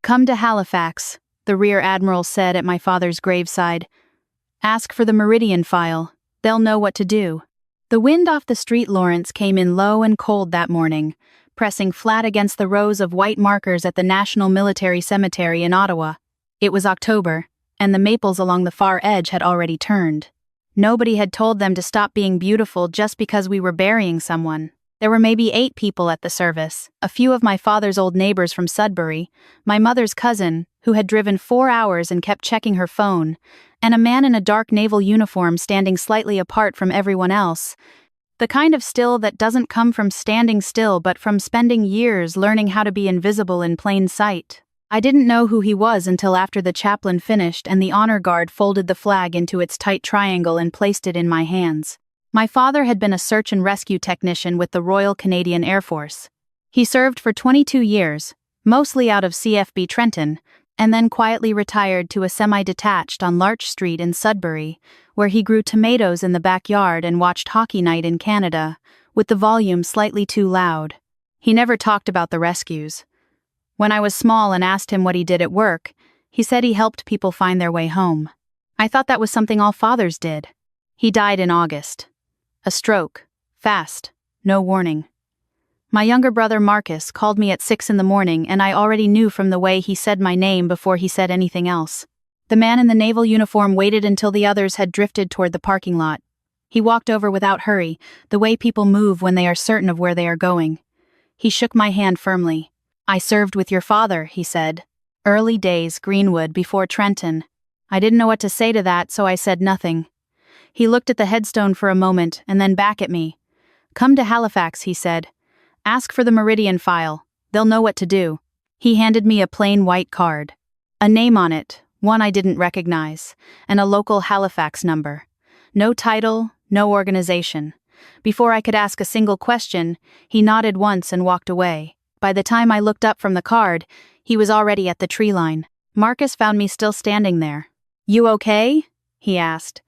"Come to Halifax," the Rear Admiral said at my father's graveside. "Ask for the Meridian file. They'll know what to do." The wind off the Street Lawrence came in low and cold that morning, pressing flat against the rows of white markers at the National Military Cemetery in Ottawa. It was October, and the maples along the far edge had already turned. Nobody had told them to stop being beautiful just because we were burying someone. There were maybe 8 people at the service, a few of my father's old neighbors from Sudbury, my mother's cousin, who had driven 4 hours and kept checking her phone, and a man in a dark naval uniform standing slightly apart from everyone else. The kind of still that doesn't come from standing still but from spending years learning how to be invisible in plain sight. I didn't know who he was until after the chaplain finished and the honor guard folded the flag into its tight triangle and placed it in my hands. My father had been a search and rescue technician with the Royal Canadian Air Force. He served for 22 years, mostly out of CFB Trenton, and then quietly retired to a semi-detached on Larch Street in Sudbury, where he grew tomatoes in the backyard and watched hockey night in Canada, with the volume slightly too loud. He never talked about the rescues. When I was small and asked him what he did at work, he said he helped people find their way home. I thought that was something all fathers did. He died in August. A stroke. Fast. No warning. My younger brother Marcus called me at 6 in the morning, and I already knew from the way he said my name before he said anything else. The man in the naval uniform waited until the others had drifted toward the parking lot. He walked over without hurry, the way people move when they are certain of where they are going. He shook my hand firmly. "I served with your father," he said. "Early days, Greenwood, before Trenton." I didn't know what to say to that, so I said nothing. He looked at the headstone for a moment and then back at me. "Come to Halifax," he said. "Ask for the Meridian file. They'll know what to do." He handed me a plain white card. A name on it, one I didn't recognize, and a local Halifax number. No title, no organization. Before I could ask a single question, he nodded once and walked away. By the time I looked up from the card, he was already at the tree line. Marcus found me still standing there. "You okay?" he asked.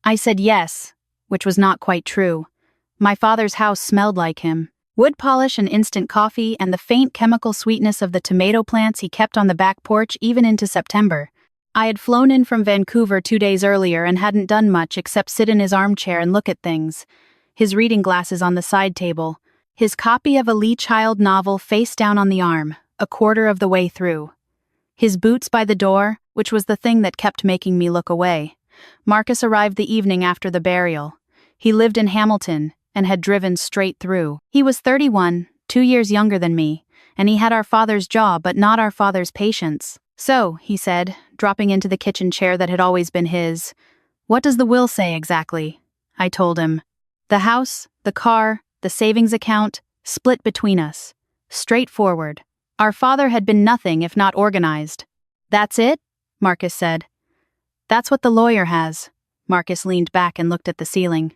I said yes, which was not quite true. My father's house smelled like him. Wood polish and instant coffee and the faint chemical sweetness of the tomato plants he kept on the back porch even into September. I had flown in from Vancouver 2 days earlier and hadn't done much except sit in his armchair and look at things. His reading glasses on the side table. His copy of a Lee Child novel face down on the arm, a quarter of the way through. His boots by the door, which was the thing that kept making me look away. Marcus arrived the evening after the burial. He lived in Hamilton and had driven straight through. He was 31, 2 years younger than me, and he had our father's job but not our father's patience. "So," he said, dropping into the kitchen chair that had always been his, "what does the will say exactly?" I told him. "The house, the car, the savings account, split between us. Straightforward. Our father had been nothing if not organized." "That's it?" Marcus said. "That's what the lawyer has." Marcus leaned back and looked at the ceiling.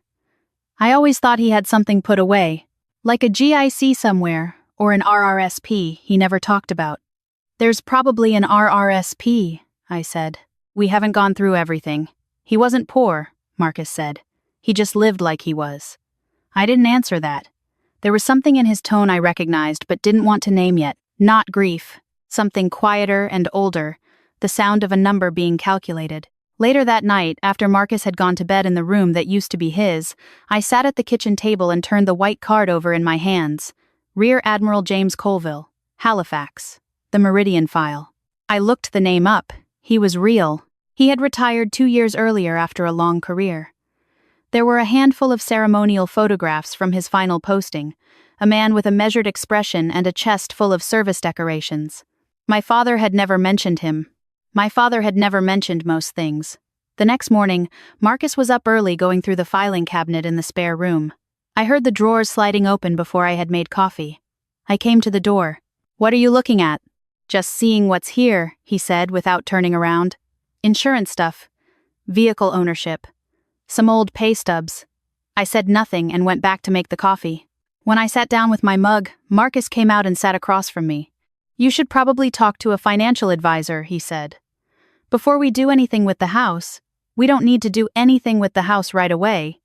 "I always thought he had something put away, like a GIC somewhere, or an RRSP he never talked about." "There's probably an RRSP, I said. "We haven't gone through everything. He wasn't poor," Marcus said. "He just lived like he was." I didn't answer that. There was something in his tone I recognized but didn't want to name yet. Not grief. Something quieter and older, the sound of a number being calculated. Later that night, after Marcus had gone to bed in the room that used to be his, I sat at the kitchen table and turned the white card over in my hands. Rear Admiral James Colville, Halifax. The Meridian file. I looked the name up. He was real. He had retired 2 years earlier after a long career. There were a handful of ceremonial photographs from his final posting, a man with a measured expression and a chest full of service decorations. My father had never mentioned him. My father had never mentioned most things. The next morning, Marcus was up early going through the filing cabinet in the spare room. I heard the drawers sliding open before I had made coffee. I came to the door. "What are you looking at?" "Just seeing what's here," he said without turning around. "Insurance stuff. Vehicle ownership. Some old pay stubs." I said nothing and went back to make the coffee. When I sat down with my mug, Marcus came out and sat across from me. "You should probably talk to a financial advisor," he said. "Before we do anything with the house, we don't need to do anything with the house right away.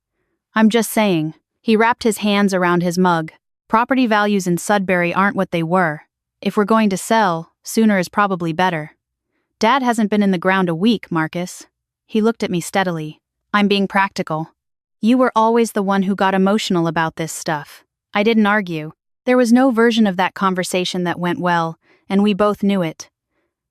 I'm just saying." He wrapped his hands around his mug. "Property values in Sudbury aren't what they were. If we're going to sell, Sooner is probably better. Dad hasn't been in the ground a week, Marcus. He looked at me steadily. I'm being practical. You were always the one who got emotional about this stuff. I didn't argue. There was no version of that conversation that went well, and we both knew it.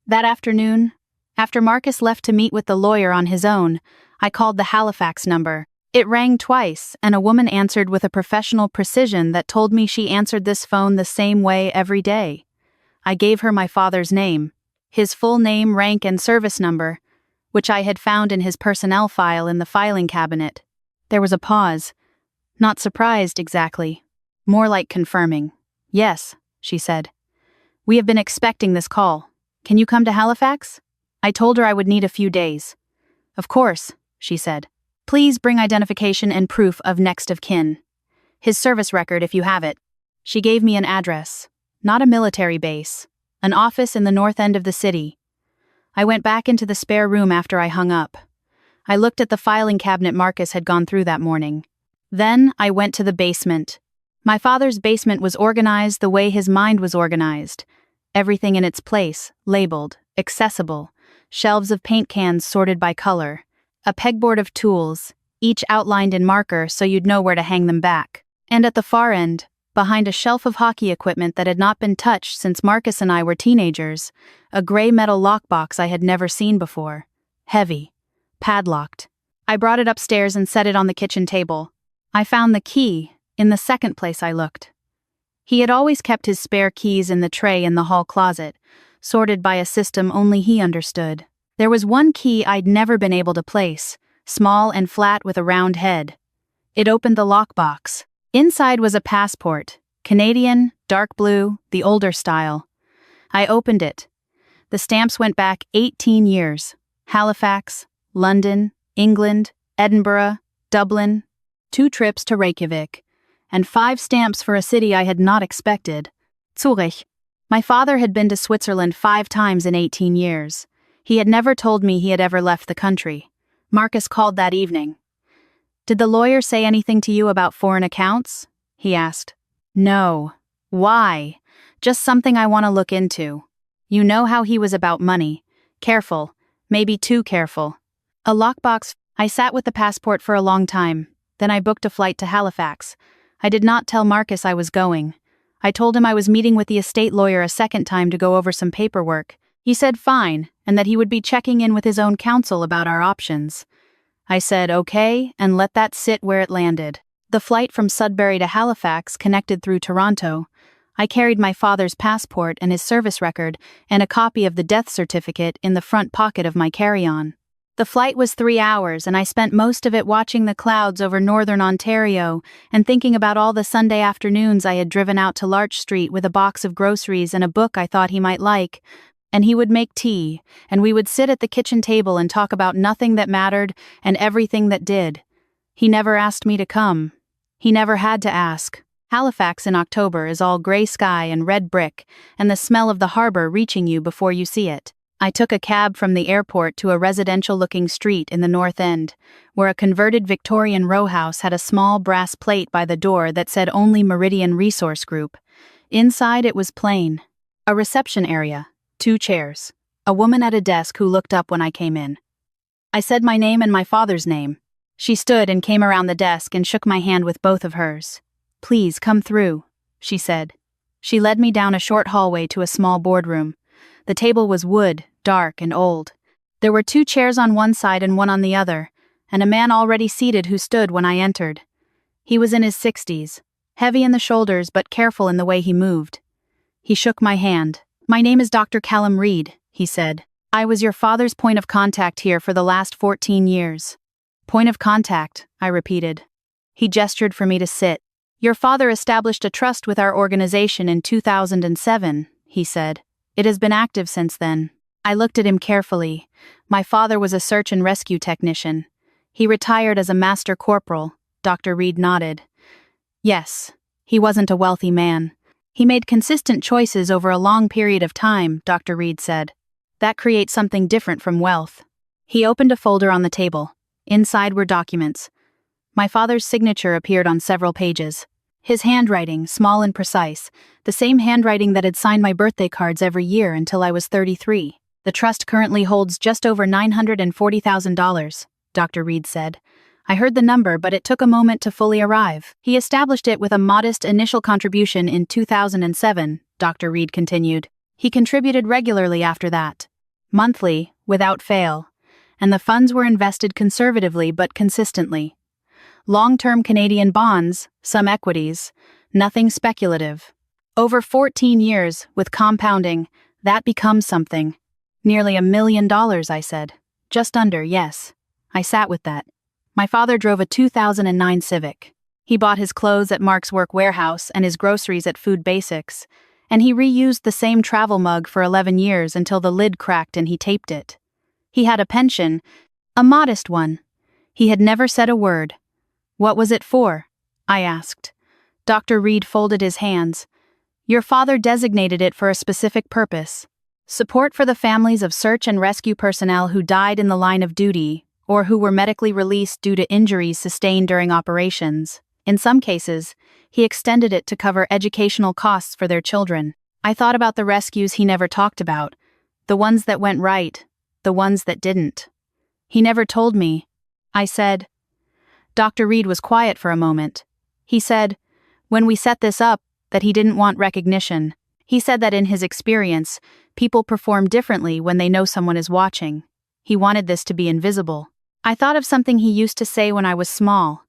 That afternoon, after Marcus left to meet with the lawyer on his own, I called the Halifax number. It rang twice, and a woman answered with a professional precision that told me she answered this phone the same way every day. I gave her my father's name, his full name, rank, and service number, which I had found in his personnel file in the filing cabinet. There was a pause. Not surprised, exactly. More like confirming. Yes, she said. We have been expecting this call. Can you come to Halifax? I told her I would need a few days. Of course, she said. Please bring identification and proof of next of kin. His service record if you have it. She gave me an address. Not a military base. An office in the north end of the city. I went back into the spare room after I hung up. I looked at the filing cabinet Marcus had gone through that morning. Then I went to the basement. My father's basement was organized the way his mind was organized. Everything in its place, labeled, accessible, shelves of paint cans sorted by color, a pegboard of tools, each outlined in marker so you'd know where to hang them back. And at the far end, behind a shelf of hockey equipment that had not been touched since Marcus and I were teenagers, a gray metal lockbox I had never seen before. Heavy. Padlocked. I brought it upstairs and set it on the kitchen table. I found the key in the second place I looked. He had always kept his spare keys in the tray in the hall closet, sorted by a system only he understood. There was one key I'd never been able to place, small and flat with a round head. It opened the lockbox. Inside was a passport, Canadian, dark blue, the older style. I opened it. The stamps went back 18 years. Halifax, London, England, Edinburgh, Dublin, 2 trips to Reykjavik, and 5 stamps for a city I had not expected, Zurich. My father had been to Switzerland 5 times in 18 years. He had never told me he had ever left the country. Marcus called that evening. Did the lawyer say anything to you about foreign accounts? He asked. No. Why? Just something I want to look into. You know how he was about money. Careful. Maybe too careful. A lockbox. I sat with the passport for a long time. Then I booked a flight to Halifax. I did not tell Marcus I was going. I told him I was meeting with the estate lawyer a second time to go over some paperwork. He said fine, and that he would be checking in with his own counsel about our options. I said okay, and let that sit where it landed. The flight from Sudbury to Halifax connected through Toronto. I carried my father's passport and his service record and a copy of the death certificate in the front pocket of my carry-on. The flight was 3 hours, and I spent most of it watching the clouds over northern Ontario and thinking about all the Sunday afternoons I had driven out to Larch Street with a box of groceries and a book I thought he might like. And he would make tea, and we would sit at the kitchen table and talk about nothing that mattered and everything that did. He never asked me to come. He never had to ask. Halifax in October is all gray sky and red brick, and the smell of the harbor reaching you before you see it. I took a cab from the airport to a residential-looking street in the North End, where a converted Victorian row house had a small brass plate by the door that said only Meridian Resource Group. Inside it was plain. A reception area, 2 chairs, a woman at a desk who looked up when I came in. I said my name and my father's name. She stood and came around the desk and shook my hand with both of hers. Please come through, she said. She led me down a short hallway to a small boardroom. The table was wood, dark and old. There were 2 chairs on one side and one on the other, and a man already seated who stood when I entered. He was in his 60s, heavy in the shoulders but careful in the way he moved. He shook my hand. My name is Dr. Callum Reed, he said. I was your father's point of contact here for the last 14 years. Point of contact, I repeated. He gestured for me to sit. Your father established a trust with our organization in 2007, he said. It has been active since then. I looked at him carefully. My father was a search and rescue technician. He retired as a master corporal. Dr. Reed nodded. Yes, he wasn't a wealthy man. He made consistent choices over a long period of time, Dr. Reed said. That creates something different from wealth. He opened a folder on the table. Inside were documents. My father's signature appeared on several pages. His handwriting, small and precise, the same handwriting that had signed my birthday cards every year until I was 33. The trust currently holds just over $940,000, Dr. Reed said. I heard the number, but it took a moment to fully arrive. He established it with a modest initial contribution in 2007, Dr. Reed continued. He contributed regularly after that, monthly, without fail, and the funds were invested conservatively but consistently. Long-term Canadian bonds, some equities, nothing speculative. Over 14 years, with compounding, that becomes something. Nearly $1 million, I said. Just under, yes. I sat with that. My father drove a 2009 Civic. He bought his clothes at Mark's Work Warehouse and his groceries at Food Basics, and he reused the same travel mug for 11 years until the lid cracked and he taped it. He had a pension, a modest one. He had never said a word. What was it for? I asked. Dr. Reed folded his hands. Your father designated it for a specific purpose. Support for the families of search and rescue personnel who died in the line of duty or who were medically released due to injuries sustained during operations. In some cases, he extended it to cover educational costs for their children. I thought about the rescues he never talked about, the ones that went right, the ones that didn't. He never told me. I said. Dr. Reed was quiet for a moment. He said, when we set this up, that he didn't want recognition. He said that in his experience, people perform differently when they know someone is watching. He wanted this to be invisible. I thought of something he used to say when I was small.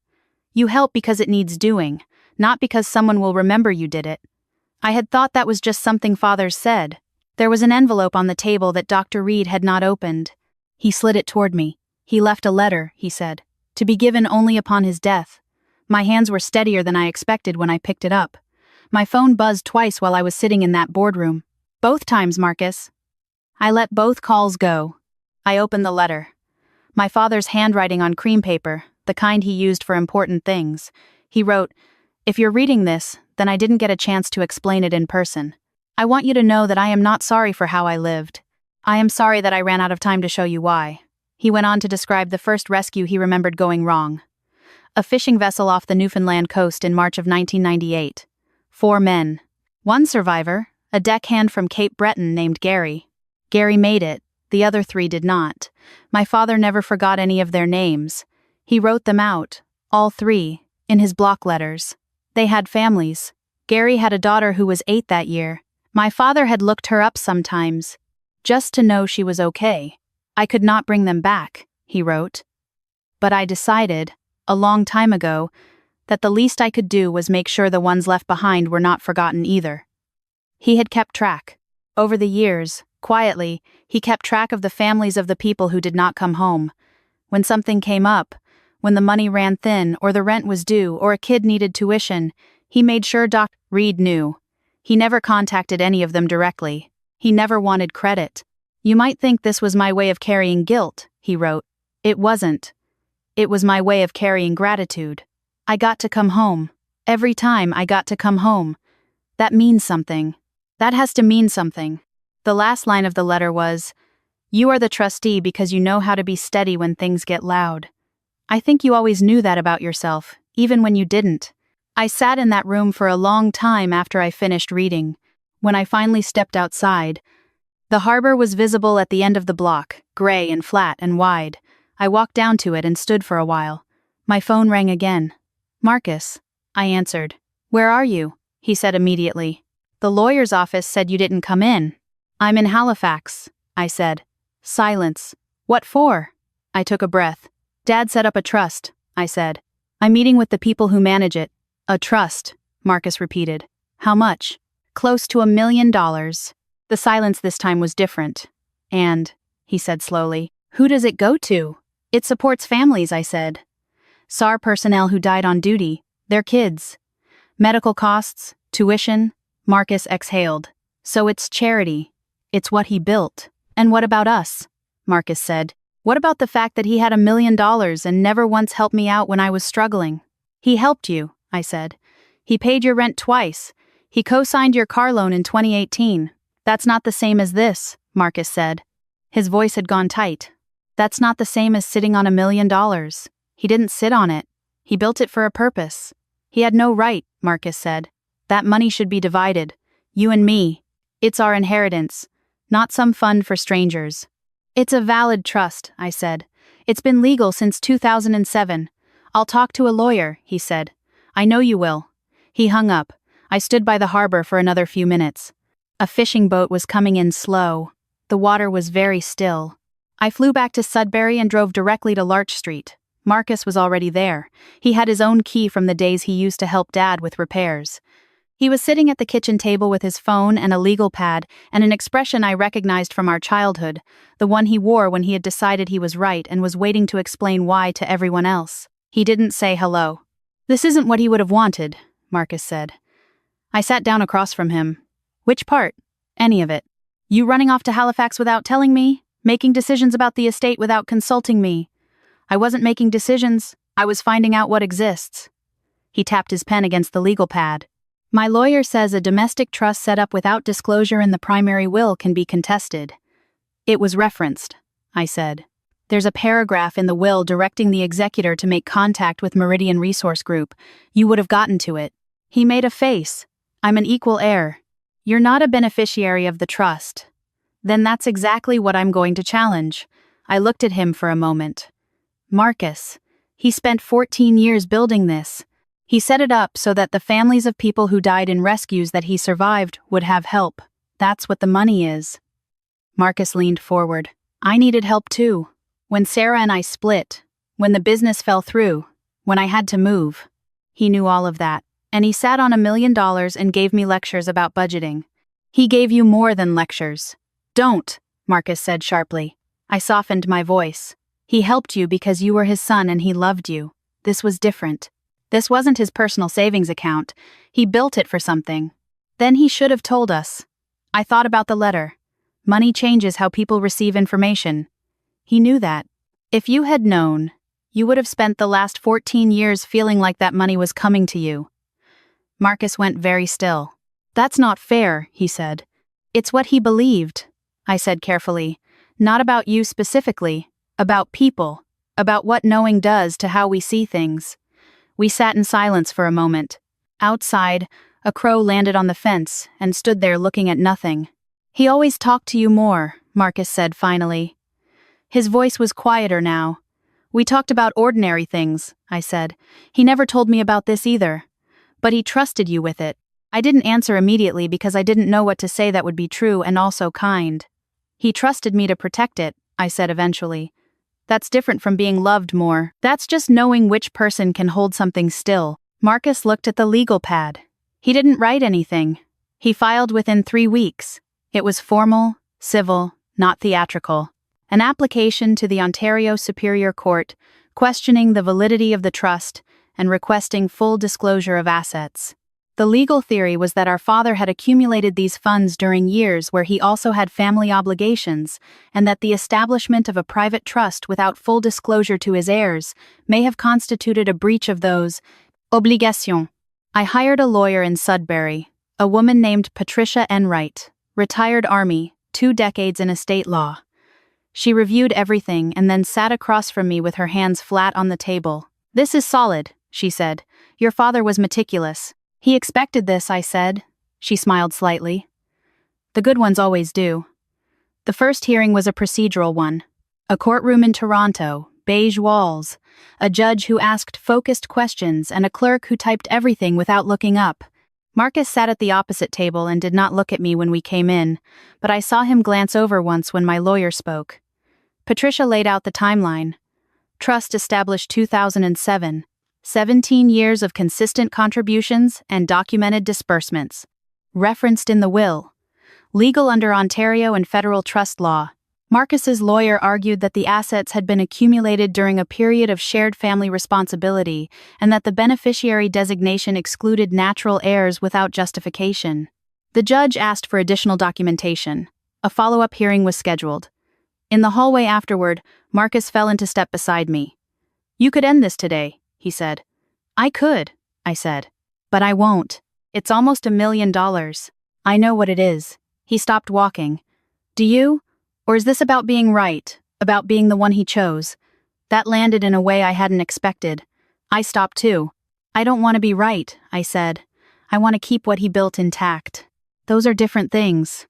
You help because it needs doing, not because someone will remember you did it. I had thought that was just something fathers said. There was an envelope on the table that Dr. Reed had not opened. He slid it toward me. He left a letter, he said, to be given only upon his death. My hands were steadier than I expected when I picked it up. My phone buzzed twice while I was sitting in that boardroom. Both times, Marcus. I let both calls go. I opened the letter. My father's handwriting on cream paper, the kind he used for important things. He wrote, if you're reading this, then I didn't get a chance to explain it in person. I want you to know that I am not sorry for how I lived. I am sorry that I ran out of time to show you why. He went on to describe the first rescue he remembered going wrong. A fishing vessel off the Newfoundland coast in March of 1998. 4 men. One survivor, a deckhand from Cape Breton named Gary. Gary made it. The other 3 did not. My father never forgot any of their names. He wrote them out, all 3, in his block letters. They had families. Gary had a daughter who was 8 that year. My father had looked her up sometimes, just to know she was okay. I could not bring them back, he wrote. But I decided, a long time ago, that the least I could do was make sure the ones left behind were not forgotten either. He had kept track. Over the years, quietly, he kept track of the families of the people who did not come home. When something came up, when the money ran thin or the rent was due or a kid needed tuition, he made sure Dr. Reed knew. He never contacted any of them directly. He never wanted credit. You might think this was my way of carrying guilt, he wrote. It wasn't. It was my way of carrying gratitude. I got to come home. Every time I got to come home. That means something. That has to mean something. The last line of the letter was, you are the trustee because you know how to be steady when things get loud. I think you always knew that about yourself, even when you didn't. I sat in that room for a long time after I finished reading. When I finally stepped outside, the harbor was visible at the end of the block, gray and flat and wide. I walked down to it and stood for a while. My phone rang again. Marcus, I answered. Where are you? He said immediately. The lawyer's office said you didn't come in. I'm in Halifax, I said. Silence. What for? I took a breath. Dad set up a trust, I said. I'm meeting with the people who manage it. A trust, Marcus repeated. How much? Close to $1 million. The silence this time was different. And, he said slowly, who does it go to? It supports families, I said. SAR personnel who died on duty, their kids. Medical costs, tuition, Marcus exhaled. So it's charity. It's what he built. And what about us? Marcus said. What about the fact that he had $1 million and never once helped me out when I was struggling? He helped you, I said. He paid your rent twice. He co-signed your car loan in 2018. That's not the same as this, Marcus said. His voice had gone tight. That's not the same as sitting on $1 million. He didn't sit on it. He built it for a purpose. He had no right, Marcus said. That money should be divided. You and me. It's our inheritance, not some fund for strangers. It's a valid trust, I said. It's been legal since 2007. I'll talk to a lawyer, he said. I know you will. He hung up. I stood by the harbor for another few minutes. A fishing boat was coming in slow. The water was very still. I flew back to Sudbury and drove directly to Larch Street. Marcus was already there. He had his own key from the days he used to help Dad with repairs. He was sitting at the kitchen table with his phone and a legal pad and an expression I recognized from our childhood, the one he wore when he had decided he was right and was waiting to explain why to everyone else. He didn't say hello. This isn't what he would have wanted, Marcus said. I sat down across from him. Which part? Any of it. You running off to Halifax without telling me? Making decisions about the estate without consulting me? I wasn't making decisions, I was finding out what exists. He tapped his pen against the legal pad. My lawyer says a domestic trust set up without disclosure in the primary will can be contested. It was referenced, I said. There's a paragraph in the will directing the executor to make contact with Meridian Resource Group. You would have gotten to it. He made a face. I'm an equal heir. You're not a beneficiary of the trust. Then that's exactly what I'm going to challenge. I looked at him for a moment. Marcus. He spent 14 years building this. He set it up so that the families of people who died in rescues that he survived would have help. That's what the money is. Marcus leaned forward. I needed help too. When Sarah and I split, when the business fell through, when I had to move. He knew all of that, and he sat on $1 million and gave me lectures about budgeting. He gave you more than lectures. Don't, Marcus said sharply. I softened my voice. He helped you because you were his son and he loved you. This was different. This wasn't his personal savings account. He built it for something. Then he should have told us. I thought about the letter. Money changes how people receive information. He knew that. If you had known, you would have spent the last 14 years feeling like that money was coming to you. Marcus went very still. That's not fair, he said. It's what he believed, I said carefully. Not about you specifically, about people, about what knowing does to how we see things. We sat in silence for a moment. Outside, a crow landed on the fence and stood there looking at nothing. He always talked to you more, Marcus said finally. His voice was quieter now. We talked about ordinary things, I said. He never told me about this either. But he trusted you with it. I didn't answer immediately because I didn't know what to say that would be true and also kind. He trusted me to protect it, I said eventually. That's different from being loved more. That's just knowing which person can hold something still. Marcus looked at the legal pad. He didn't write anything. He filed within 3 weeks. It was formal, civil, not theatrical. An application to the Ontario Superior Court, questioning the validity of the trust and requesting full disclosure of assets. The legal theory was that our father had accumulated these funds during years where he also had family obligations, and that the establishment of a private trust without full disclosure to his heirs may have constituted a breach of those obligations. I hired a lawyer in Sudbury, a woman named Patricia Enright, retired Army, 2 decades in estate law. She reviewed everything and then sat across from me with her hands flat on the table. This is solid, she said. Your father was meticulous. He expected this, I said. She smiled slightly. The good ones always do. The first hearing was a procedural one. A courtroom in Toronto, beige walls, a judge who asked focused questions and a clerk who typed everything without looking up. Marcus sat at the opposite table and did not look at me when we came in, but I saw him glance over once when my lawyer spoke. Patricia laid out the timeline. Trust established 2007. 17 years of consistent contributions and documented disbursements. Referenced in the will. Legal under Ontario and federal trust law. Marcus's lawyer argued that the assets had been accumulated during a period of shared family responsibility and that the beneficiary designation excluded natural heirs without justification. The judge asked for additional documentation. A follow-up hearing was scheduled. In the hallway afterward, Marcus fell into step beside me. You could end this today, he said. I could, I said. But I won't. It's almost $1 million. I know what it is. He stopped walking. Do you? Or is this about being right, about being the one he chose? That landed in a way I hadn't expected. I stopped too. I don't want to be right, I said. I want to keep what he built intact. Those are different things.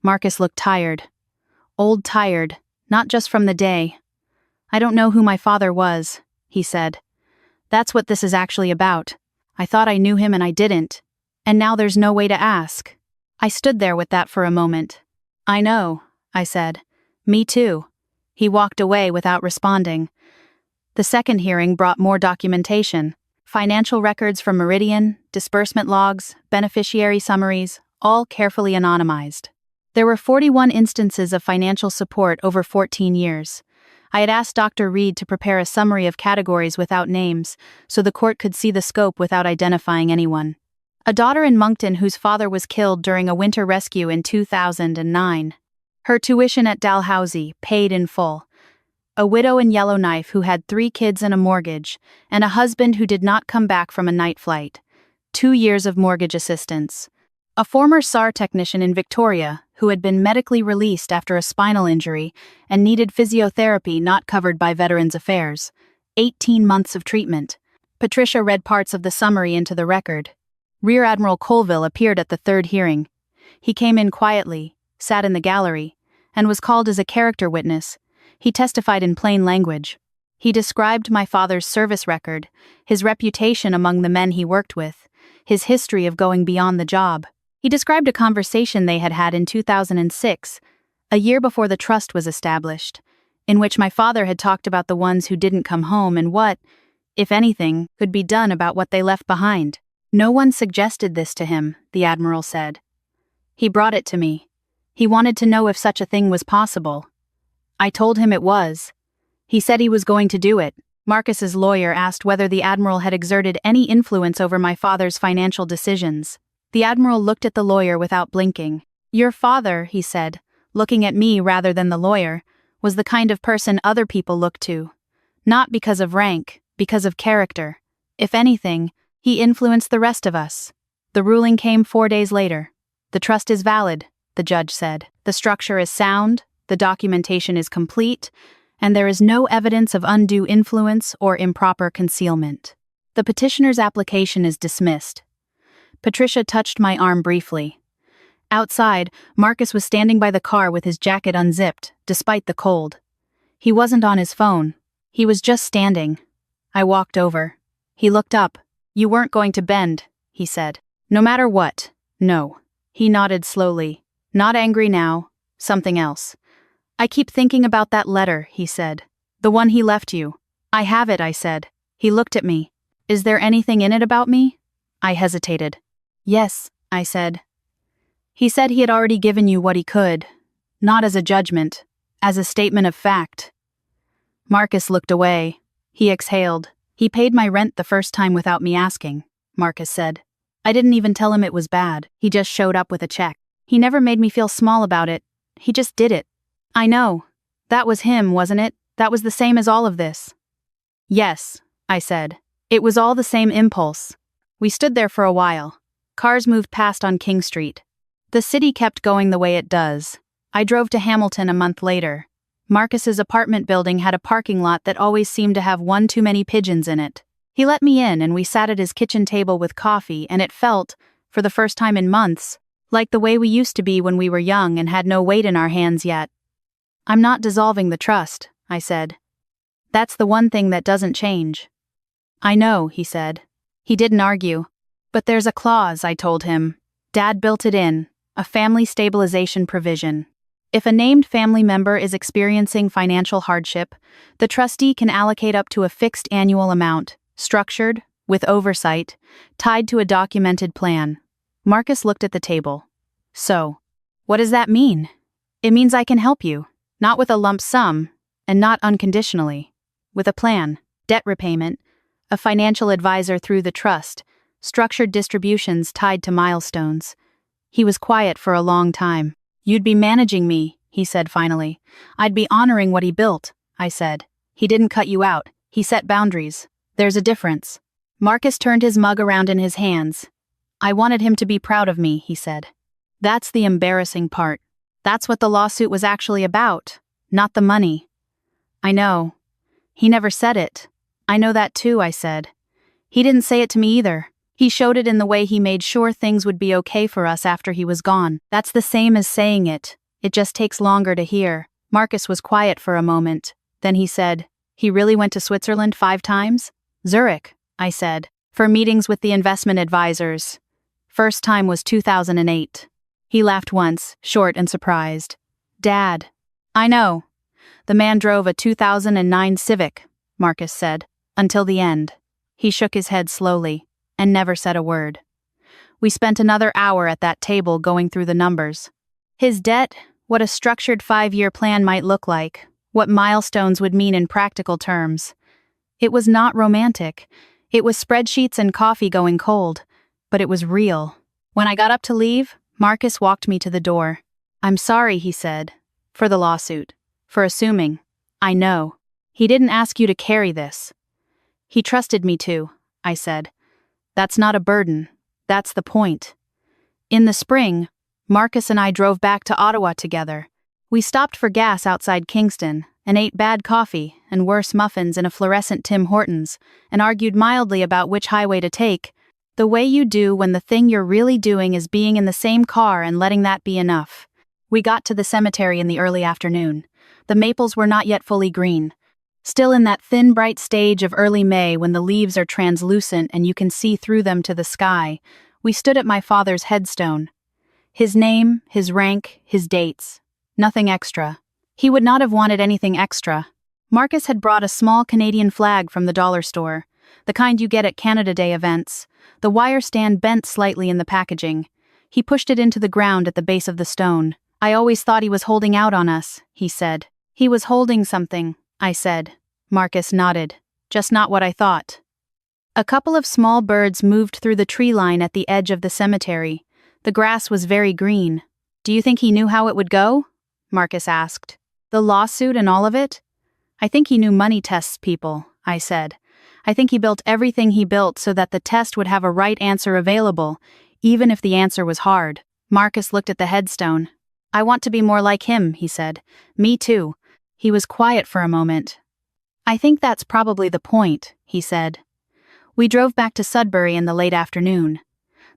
Marcus looked tired. Old tired, not just from the day. I don't know who my father was, he said. That's what this is actually about. I thought I knew him and I didn't. And now there's no way to ask. I stood there with that for a moment. I know, I said. Me too. He walked away without responding. The second hearing brought more documentation. Financial records from Meridian, disbursement logs, beneficiary summaries, all carefully anonymized. There were 41 instances of financial support over 14 years. I had asked Dr. Reed to prepare a summary of categories without names, so the court could see the scope without identifying anyone. A daughter in Moncton whose father was killed during a winter rescue in 2009. Her tuition at Dalhousie, paid in full. A widow in Yellowknife who had 3 kids and a mortgage, and a husband who did not come back from a night flight. 2 years of mortgage assistance. A former SAR technician in Victoria who had been medically released after a spinal injury and needed physiotherapy not covered by Veterans Affairs. 18 months of treatment. Patricia read parts of the summary into the record. Rear Admiral Colville appeared at the third hearing. He came in quietly, sat in the gallery, and was called as a character witness. He testified in plain language. He described my father's service record, his reputation among the men he worked with, his history of going beyond the job. He described a conversation they had had in 2006, a year before the trust was established, in which my father had talked about the ones who didn't come home and what, if anything, could be done about what they left behind. No one suggested this to him, the Admiral said. He brought it to me. He wanted to know if such a thing was possible. I told him it was. He said he was going to do it. Marcus's lawyer asked whether the Admiral had exerted any influence over my father's financial decisions. The Admiral looked at the lawyer without blinking. Your father, he said, looking at me rather than the lawyer, was the kind of person other people looked to. Not because of rank, because of character. If anything, he influenced the rest of us. The ruling came 4 days later. The trust is valid, the judge said. The structure is sound, the documentation is complete, and there is no evidence of undue influence or improper concealment. The petitioner's application is dismissed. Patricia touched my arm briefly. Outside, Marcus was standing by the car with his jacket unzipped, despite the cold. He wasn't on his phone. He was just standing. I walked over. He looked up. You weren't going to bend, he said. No matter what, no. He nodded slowly. Not angry now. Something else. I keep thinking about that letter, he said. The one he left you. I have it, I said. He looked at me. Is there anything in it about me? I hesitated. Yes, I said. He said he had already given you what he could. Not as a judgment, as a statement of fact. Marcus looked away. He exhaled. He paid my rent the first time without me asking, Marcus said. I didn't even tell him it was bad. He just showed up with a check. He never made me feel small about it. He just did it. I know. That was him, wasn't it? That was the same as all of this. Yes, I said. It was all the same impulse. We stood there for a while. Cars moved past on King Street. The city kept going the way it does. I drove to Hamilton a month later. Marcus's apartment building had a parking lot that always seemed to have one too many pigeons in it. He let me in and we sat at his kitchen table with coffee, and it felt, for the first time in months, like the way we used to be when we were young and had no weight in our hands yet. I'm not dissolving the trust, I said. That's the one thing that doesn't change. I know, he said. He didn't argue. But there's a clause, I told him. Dad built it in, a family stabilization provision. If a named family member is experiencing financial hardship, the trustee can allocate up to a fixed annual amount, structured, with oversight, tied to a documented plan. Marcus looked at the table. So, what does that mean? It means I can help you, not with a lump sum, and not unconditionally. With a plan, debt repayment, a financial advisor through the trust, structured distributions tied to milestones. He was quiet for a long time. You'd be managing me, he said finally. I'd be honoring what he built, I said. He didn't cut you out. He set boundaries. There's a difference. Marcus turned his mug around in his hands. I wanted him to be proud of me, he said. That's the embarrassing part. That's what the lawsuit was actually about, not the money. I know. He never said it. I know that too, I said. He didn't say it to me either. He showed it in the way he made sure things would be okay for us after he was gone. That's the same as saying it. It just takes longer to hear. Marcus was quiet for a moment. Then he said, "He really went to Switzerland 5 times? Zurich," I said, "for meetings with the investment advisors. First time was 2008. He laughed once, short and surprised. "Dad." "I know. The man drove a 2009 Civic," Marcus said, "until the end." He shook his head slowly, and never said a word. We spent another hour at that table going through the numbers. His debt, what a structured 5-year plan might look like, what milestones would mean in practical terms. It was not romantic. It was spreadsheets and coffee going cold, but it was real. When I got up to leave, Marcus walked me to the door. "I'm sorry," he said, "for the lawsuit, for assuming. I know. He didn't ask you to carry this." "He trusted me to," I said. "That's not a burden. That's the point." In the spring, Marcus and I drove back to Ottawa together. We stopped for gas outside Kingston and ate bad coffee and worse muffins in a fluorescent Tim Hortons and argued mildly about which highway to take, the way you do when the thing you're really doing is being in the same car and letting that be enough. We got to the cemetery in the early afternoon. The maples were not yet fully green. Still in that thin, bright stage of early May when the leaves are translucent and you can see through them to the sky, we stood at my father's headstone. His name, his rank, his dates. Nothing extra. He would not have wanted anything extra. Marcus had brought a small Canadian flag from the dollar store, the kind you get at Canada Day events. The wire stand bent slightly in the packaging. He pushed it into the ground at the base of the stone. "I always thought he was holding out on us," he said. "He was holding something," I said. Marcus nodded. "Just not what I thought." A couple of small birds moved through the tree line at the edge of the cemetery. The grass was very green. "Do you think he knew how it would go?" Marcus asked. "The lawsuit and all of it?" "I think he knew money tests people," I said. "I think he built everything he built so that the test would have a right answer available, even if the answer was hard." Marcus looked at the headstone. "I want to be more like him," he said. "Me too." He was quiet for a moment. "I think that's probably the point," he said. We drove back to Sudbury in the late afternoon.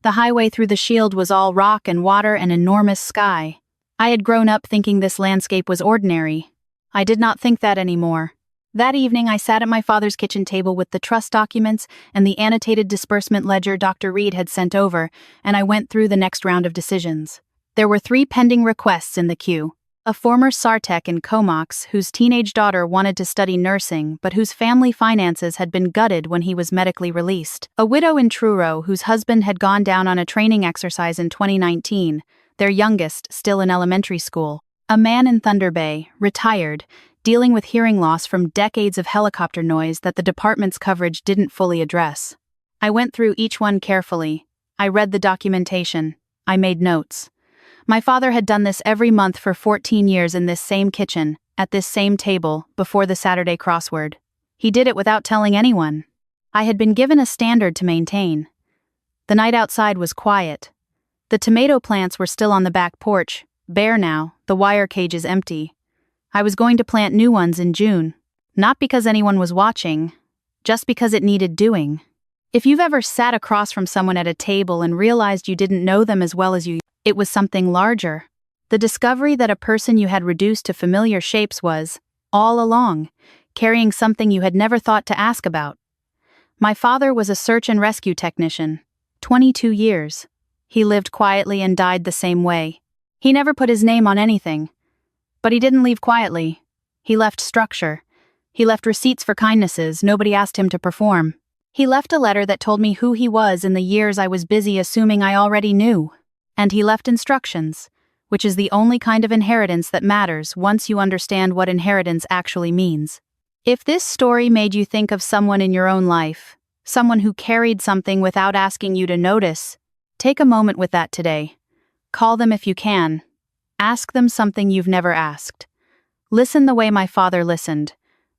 The highway through the Shield was all rock and water and enormous sky. I had grown up thinking this landscape was ordinary. I did not think that anymore. That evening I sat at my father's kitchen table with the trust documents and the annotated disbursement ledger Dr. Reed had sent over, and I went through the next round of decisions. There were 3 pending requests in the queue. A former SAR tech in Comox whose teenage daughter wanted to study nursing but whose family finances had been gutted when he was medically released. A widow in Truro whose husband had gone down on a training exercise in 2019, their youngest still in elementary school. A man in Thunder Bay, retired, dealing with hearing loss from decades of helicopter noise that the department's coverage didn't fully address. I went through each one carefully. I read the documentation. I made notes. My father had done this every month for 14 years in this same kitchen, at this same table, before the Saturday crossword. He did it without telling anyone. I had been given a standard to maintain. The night outside was quiet. The tomato plants were still on the back porch, bare now, the wire cages empty. I was going to plant new ones in June, not because anyone was watching, just because it needed doing. If you've ever sat across from someone at a table and realized you didn't know them as well as it was something larger. The discovery that a person you had reduced to familiar shapes was, all along, carrying something you had never thought to ask about. My father was a search and rescue technician, 22 years. He lived quietly and died the same way. He never put his name on anything. But he didn't leave quietly. He left structure. He left receipts for kindnesses nobody asked him to perform. He left a letter that told me who he was in the years I was busy assuming I already knew. And he left instructions, which is the only kind of inheritance that matters once you understand what inheritance actually means. If this story made you think of someone in your own life, someone who carried something without asking you to notice, take a moment with that today. Call them if you can. Ask them something you've never asked. Listen the way my father listened,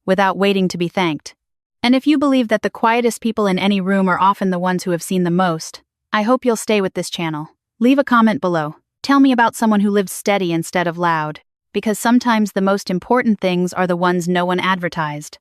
without waiting to be thanked. And if you believe that the quietest people in any room are often the ones who have seen the most, I hope you'll stay with this channel. Leave a comment below. Tell me about someone who lived steady instead of loud, because sometimes the most important things are the ones no one advertised.